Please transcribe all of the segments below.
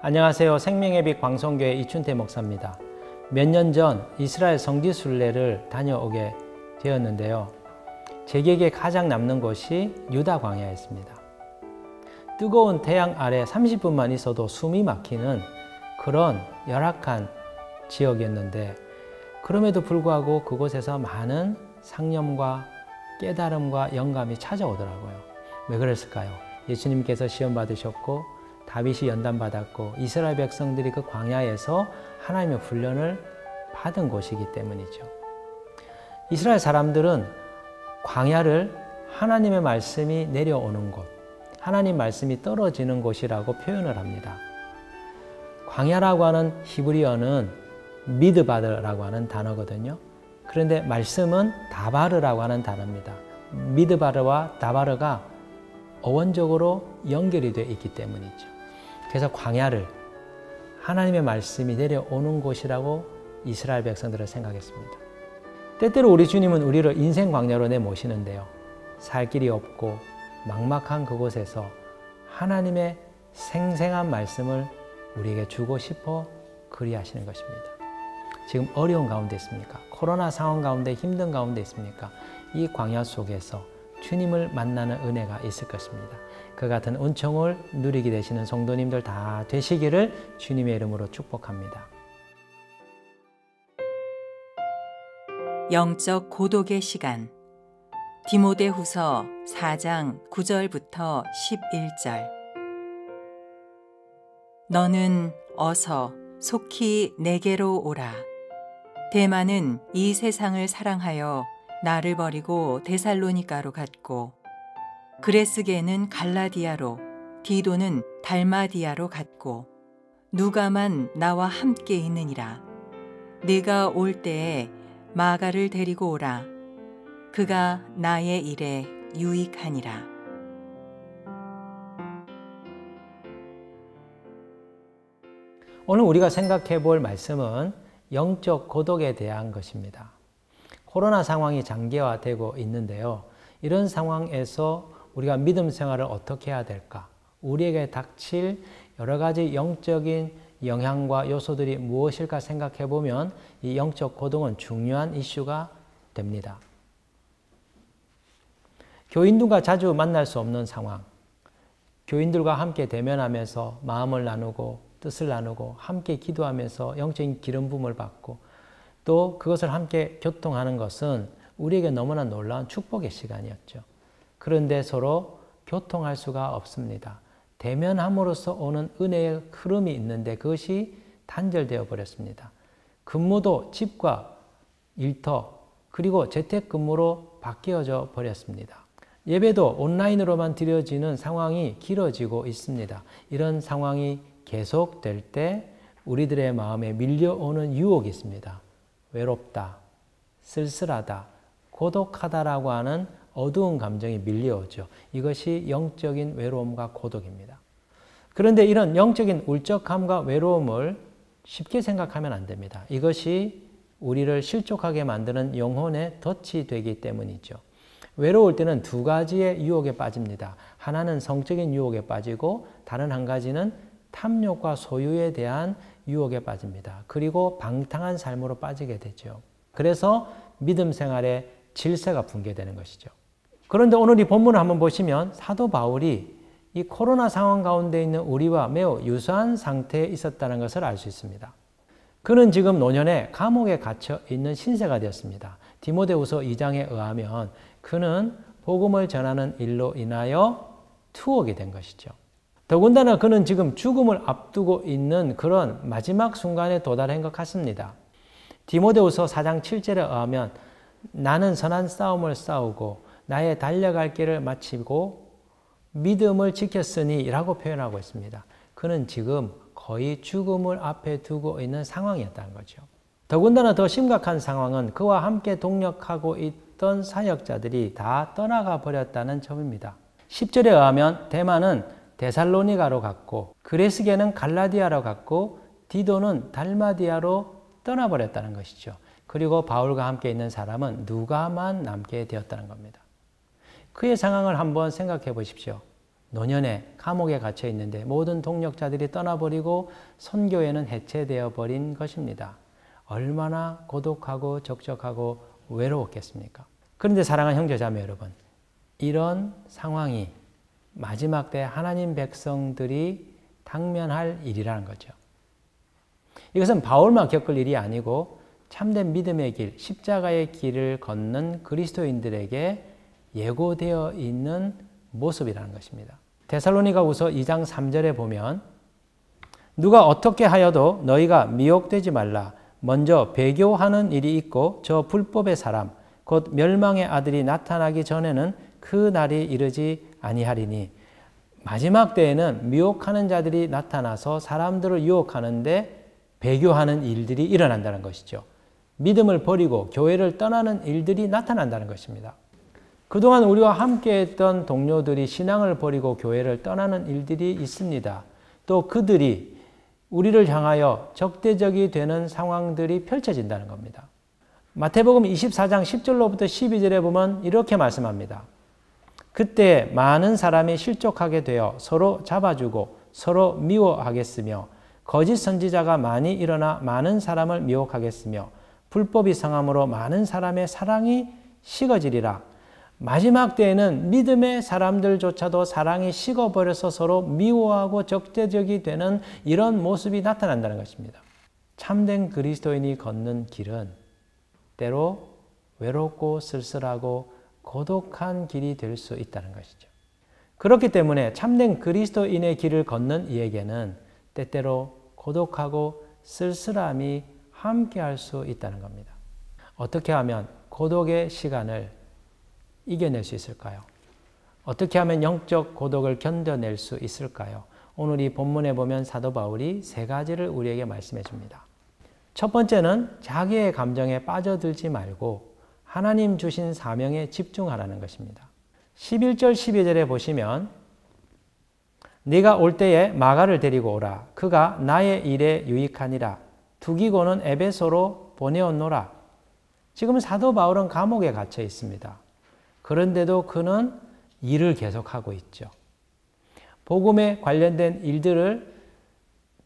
안녕하세요. 생명의 빛 광성교회 이춘태 목사입니다. 몇 년 전 이스라엘 성지순례를 다녀오게 되었는데요. 제 기억에 가장 남는 곳이 유다 광야였습니다. 뜨거운 태양 아래 30분만 있어도 숨이 막히는 그런 열악한 지역이었는데, 그럼에도 불구하고 그곳에서 많은 상념과 깨달음과 영감이 찾아오더라고요. 왜 그랬을까요? 예수님께서 시험 받으셨고 다윗이 연단받았고 이스라엘 백성들이 그 광야에서 하나님의 훈련을 받은 곳이기 때문이죠. 이스라엘 사람들은 광야를 하나님의 말씀이 내려오는 곳, 하나님 말씀이 떨어지는 곳이라고 표현을 합니다. 광야라고 하는 히브리어는 미드바르라고 하는 단어거든요. 그런데 말씀은 다바르라고 하는 단어입니다. 미드바르와 다바르가 어원적으로 연결이 되어 있기 때문이죠. 그래서 광야를 하나님의 말씀이 내려오는 곳이라고 이스라엘 백성들은 생각했습니다. 때때로 우리 주님은 우리를 인생 광야로 내모시는데요. 살 길이 없고 막막한 그곳에서 하나님의 생생한 말씀을 우리에게 주고 싶어 그리하시는 것입니다. 지금 어려운 가운데 있습니까? 코로나 상황 가운데 힘든 가운데 있습니까? 이 광야 속에서 주님을 만나는 은혜가 있을 것입니다. 그 같은 은총을 누리게 되시는 성도님들 다 되시기를 주님의 이름으로 축복합니다. 영적 고독의 시간, 디모데후서 4장 9절부터 11절. 너는 어서 속히 내게로 오라. 데마는 이 세상을 사랑하여 나를 버리고 데살로니가로 갔고, 그레스게는 갈라디아로, 디도는 달마디아로 갔고, 누가만 나와 함께 있느니라. 네가 올 때에 마가를 데리고 오라. 그가 나의 일에 유익하니라. 오늘 우리가 생각해 볼 말씀은 영적 고독에 대한 것입니다. 코로나 상황이 장기화되고 있는데요. 이런 상황에서 우리가 믿음 생활을 어떻게 해야 될까? 우리에게 닥칠 여러 가지 영적인 영향과 요소들이 무엇일까 생각해 보면 이 영적 고독은 중요한 이슈가 됩니다. 교인들과 자주 만날 수 없는 상황, 교인들과 함께 대면하면서 마음을 나누고 뜻을 나누고 함께 기도하면서 영적인 기름 부음을 받고 또 그것을 함께 교통하는 것은 우리에게 너무나 놀라운 축복의 시간이었죠. 그런데 서로 교통할 수가 없습니다. 대면함으로써 오는 은혜의 흐름이 있는데 그것이 단절되어 버렸습니다. 근무도 집과 일터 그리고 재택근무로 바뀌어져 버렸습니다. 예배도 온라인으로만 드려지는 상황이 길어지고 있습니다. 이런 상황이 계속될 때 우리들의 마음에 밀려오는 유혹이 있습니다. 외롭다, 쓸쓸하다, 고독하다라고 하는 어두운 감정이 밀려오죠. 이것이 영적인 외로움과 고독입니다. 그런데 이런 영적인 울적함과 외로움을 쉽게 생각하면 안 됩니다. 이것이 우리를 실족하게 만드는 영혼의 덫이 되기 때문이죠. 외로울 때는 두 가지의 유혹에 빠집니다. 하나는 성적인 유혹에 빠지고 다른 한 가지는 탐욕과 소유에 대한 유혹에 빠집니다. 그리고 방탕한 삶으로 빠지게 되죠. 그래서 믿음 생활의 질서가 붕괴되는 것이죠. 그런데 오늘 이 본문을 한번 보시면 사도 바울이 이 코로나 상황 가운데 있는 우리와 매우 유사한 상태에 있었다는 것을 알 수 있습니다. 그는 지금 노년에 감옥에 갇혀 있는 신세가 되었습니다. 디모데후서 2장에 의하면 그는 복음을 전하는 일로 인하여 투옥이 된 것이죠. 더군다나 그는 지금 죽음을 앞두고 있는 그런 마지막 순간에 도달한 것 같습니다. 디모데후서 4장 7절에 의하면 나는 선한 싸움을 싸우고 나의 달려갈 길을 마치고 믿음을 지켰으니 라고 표현하고 있습니다. 그는 지금 거의 죽음을 앞에 두고 있는 상황이었다는 거죠. 더군다나 더 심각한 상황은 그와 함께 동력하고 있던 사역자들이 다 떠나가 버렸다는 점입니다. 10절에 의하면 데마는 데살로니가로 갔고 그레스게는 갈라디아로 갔고 디도는 달마디아로 떠나버렸다는 것이죠. 그리고 바울과 함께 있는 사람은 누가만 남게 되었다는 겁니다. 그의 상황을 한번 생각해 보십시오. 노년에 감옥에 갇혀 있는데 모든 동력자들이 떠나버리고 선교회는 해체되어 버린 것입니다. 얼마나 고독하고 적적하고 외로웠겠습니까? 그런데 사랑하는 형제자매 여러분, 이런 상황이 마지막 때 하나님 백성들이 당면할 일이라는 거죠. 이것은 바울만 겪을 일이 아니고 참된 믿음의 길, 십자가의 길을 걷는 그리스도인들에게 예고되어 있는 모습이라는 것입니다. 데살로니가후서 2장 3절에 보면 누가 어떻게 하여도 너희가 미혹되지 말라. 먼저 배교하는 일이 있고 저 불법의 사람 곧 멸망의 아들이 나타나기 전에는 그 날이 이르지 아니하리니. 마지막 때에는 미혹하는 자들이 나타나서 사람들을 유혹하는데 배교하는 일들이 일어난다는 것이죠. 믿음을 버리고 교회를 떠나는 일들이 나타난다는 것입니다. 그동안 우리와 함께했던 동료들이 신앙을 버리고 교회를 떠나는 일들이 있습니다. 또 그들이 우리를 향하여 적대적이 되는 상황들이 펼쳐진다는 겁니다. 마태복음 24장 10절로부터 12절에 보면 이렇게 말씀합니다. 그때 많은 사람이 실족하게 되어 서로 잡아주고 서로 미워하겠으며 거짓 선지자가 많이 일어나 많은 사람을 미혹하겠으며 불법이 성함으로 많은 사람의 사랑이 식어지리라. 마지막 때에는 믿음의 사람들조차도 사랑이 식어버려서 서로 미워하고 적대적이 되는 이런 모습이 나타난다는 것입니다. 참된 그리스도인이 걷는 길은 때로 외롭고 쓸쓸하고 고독한 길이 될 수 있다는 것이죠. 그렇기 때문에 참된 그리스도인의 길을 걷는 이에게는 때때로 고독하고 쓸쓸함이 함께할 수 있다는 겁니다. 어떻게 하면 고독의 시간을 이겨낼 수 있을까요? 어떻게 하면 영적 고독을 견뎌낼 수 있을까요? 오늘 이 본문에 보면 사도 바울이 세 가지를 우리에게 말씀해 줍니다. 첫 번째는 자기의 감정에 빠져들지 말고 하나님 주신 사명에 집중하라는 것입니다. 11절 12절에 보시면 네가 올 때에 마가를 데리고 오라. 그가 나의 일에 유익하니라. 두기고는 에베소로 보내었노라. 지금 사도 바울은 감옥에 갇혀 있습니다. 그런데도 그는 일을 계속하고 있죠. 복음에 관련된 일들을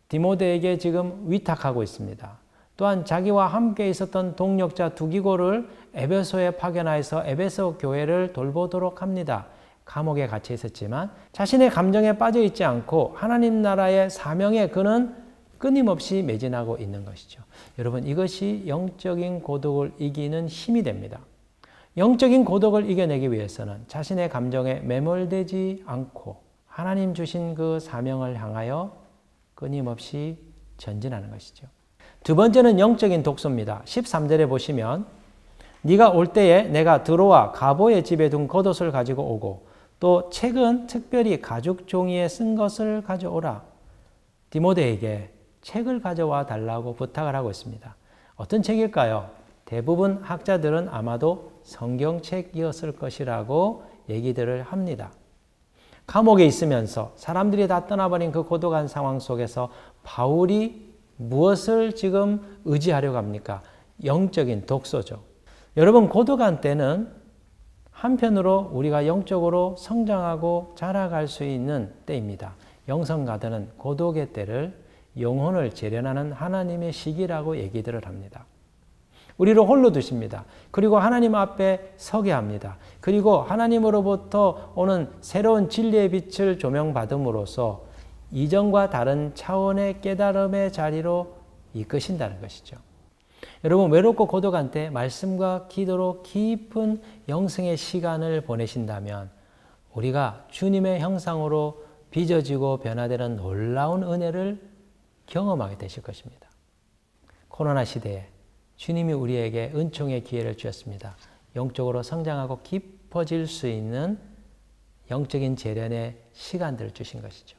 디모데에게 지금 위탁하고 있습니다. 또한 자기와 함께 있었던 동력자 두기고를 에베소에 파견하여서 에베소 교회를 돌보도록 합니다. 감옥에 갇혀 있었지만 자신의 감정에 빠져 있지 않고 하나님 나라의 사명에 그는 끊임없이 매진하고 있는 것이죠. 여러분, 이것이 영적인 고독을 이기는 힘이 됩니다. 영적인 고독을 이겨내기 위해서는 자신의 감정에 매몰되지 않고 하나님 주신 그 사명을 향하여 끊임없이 전진하는 것이죠. 두 번째는 영적인 독서입니다. 13절에 보시면 네가 올 때에 내가 드로아 가보의 집에 둔 겉옷을 가지고 오고 또 책은 특별히 가죽 종이에 쓴 것을 가져오라. 디모데에게 책을 가져와 달라고 부탁을 하고 있습니다. 어떤 책일까요? 대부분 학자들은 아마도 성경책이었을 것이라고 얘기들을 합니다. 감옥에 있으면서 사람들이 다 떠나버린 그 고독한 상황 속에서 바울이 무엇을 지금 의지하려고 합니까? 영적인 독서죠. 여러분, 고독한 때는 한편으로 우리가 영적으로 성장하고 자라갈 수 있는 때입니다. 영성가들은 고독의 때를 영혼을 재련하는 하나님의 시기라고 얘기들을 합니다. 우리를 홀로 두십니다. 그리고 하나님 앞에 서게 합니다. 그리고 하나님으로부터 오는 새로운 진리의 빛을 조명받음으로써 이전과 다른 차원의 깨달음의 자리로 이끄신다는 것이죠. 여러분, 외롭고 고독한 때 말씀과 기도로 깊은 영성의 시간을 보내신다면 우리가 주님의 형상으로 빚어지고 변화되는 놀라운 은혜를 경험하게 되실 것입니다. 코로나 시대에 주님이 우리에게 은총의 기회를 주셨습니다. 영적으로 성장하고 깊어질 수 있는 영적인 재련의 시간들을 주신 것이죠.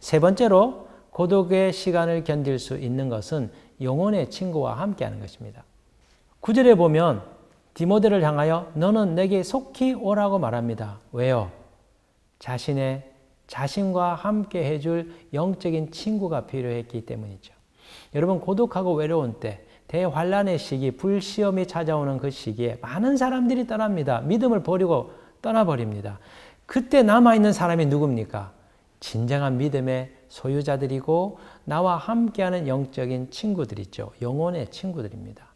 세 번째로 고독의 시간을 견딜 수 있는 것은 영혼의 친구와 함께하는 것입니다. 9절에 보면 디모데를 향하여 너는 내게 속히 오라고 말합니다. 왜요? 자신과 함께 해줄 영적인 친구가 필요했기 때문이죠. 여러분, 고독하고 외로운 때, 대환란의 시기, 불시험이 찾아오는 그 시기에 많은 사람들이 떠납니다. 믿음을 버리고 떠나버립니다. 그때 남아있는 사람이 누굽니까? 진정한 믿음의 소유자들이고 나와 함께하는 영적인 친구들이죠. 영혼의 친구들입니다.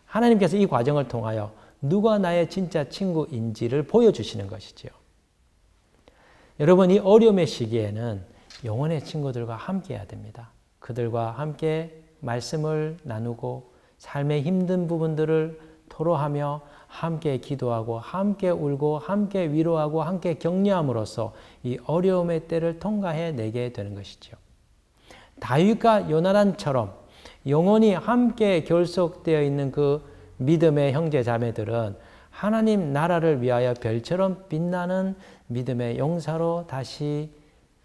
하나님께서 이 과정을 통하여 누가 나의 진짜 친구인지를 보여주시는 것이죠. 여러분, 이 어려움의 시기에는 영혼의 친구들과 함께해야 됩니다. 그들과 함께 말씀을 나누고 삶의 힘든 부분들을 토로하며 함께 기도하고 함께 울고 함께 위로하고 함께 격려함으로써 이 어려움의 때를 통과해내게 되는 것이죠. 다윗과 요나단처럼 영혼이 함께 결속되어 있는 그 믿음의 형제 자매들은 하나님 나라를 위하여 별처럼 빛나는 믿음의 용사로 다시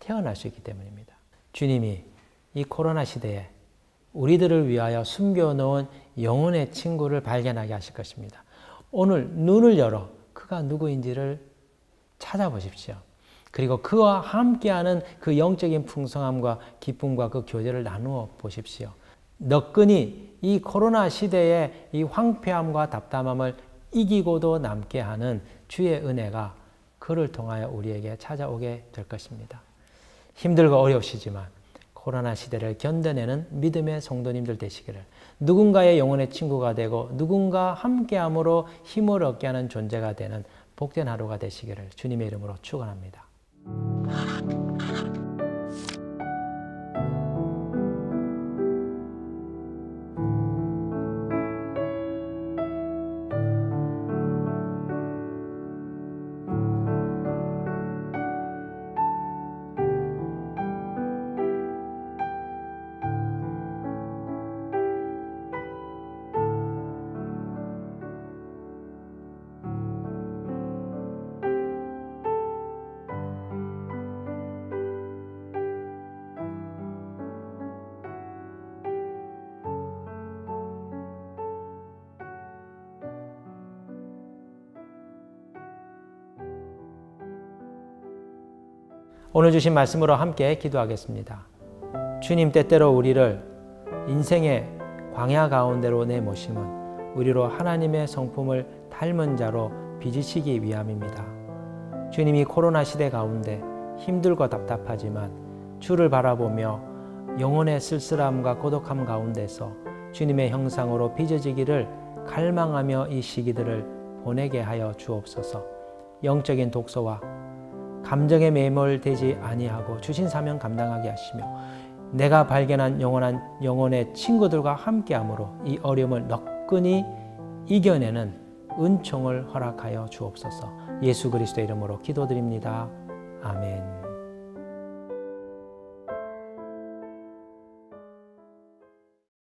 태어날 수 있기 때문입니다. 주님이 이 코로나 시대에 우리들을 위하여 숨겨놓은 영혼의 친구를 발견하게 하실 것입니다. 오늘 눈을 열어 그가 누구인지를 찾아보십시오. 그리고 그와 함께하는 그 영적인 풍성함과 기쁨과 그 교제를 나누어 보십시오. 너끈히 이 코로나 시대의 이 황폐함과 답답함을 이기고도 남게 하는 주의 은혜가 그를 통하여 우리에게 찾아오게 될 것입니다. 힘들고 어려우시지만 코로나 시대를 견뎌내는 믿음의 성도님들 되시기를, 누군가의 영혼의 친구가 되고 누군가 함께함으로 힘을 얻게 하는 존재가 되는 복된 하루가 되시기를 주님의 이름으로 축원합니다. 오늘 주신 말씀으로 함께 기도하겠습니다. 주님, 때때로 우리를 인생의 광야 가운데로 내모심은 우리로 하나님의 성품을 닮은 자로 빚으시기 위함입니다. 주님이 코로나 시대 가운데 힘들고 답답하지만 주를 바라보며 영혼의 쓸쓸함과 고독함 가운데서 주님의 형상으로 빚어지기를 갈망하며 이 시기들을 보내게 하여 주옵소서. 영적인 독소와 감정에 매몰되지 아니하고 주신 사명 감당하게 하시며 내가 발견한 영혼의 친구들과 함께함으로 이 어려움을 너끈히 이겨내는 은총을 허락하여 주옵소서. 예수 그리스도의 이름으로 기도드립니다. 아멘.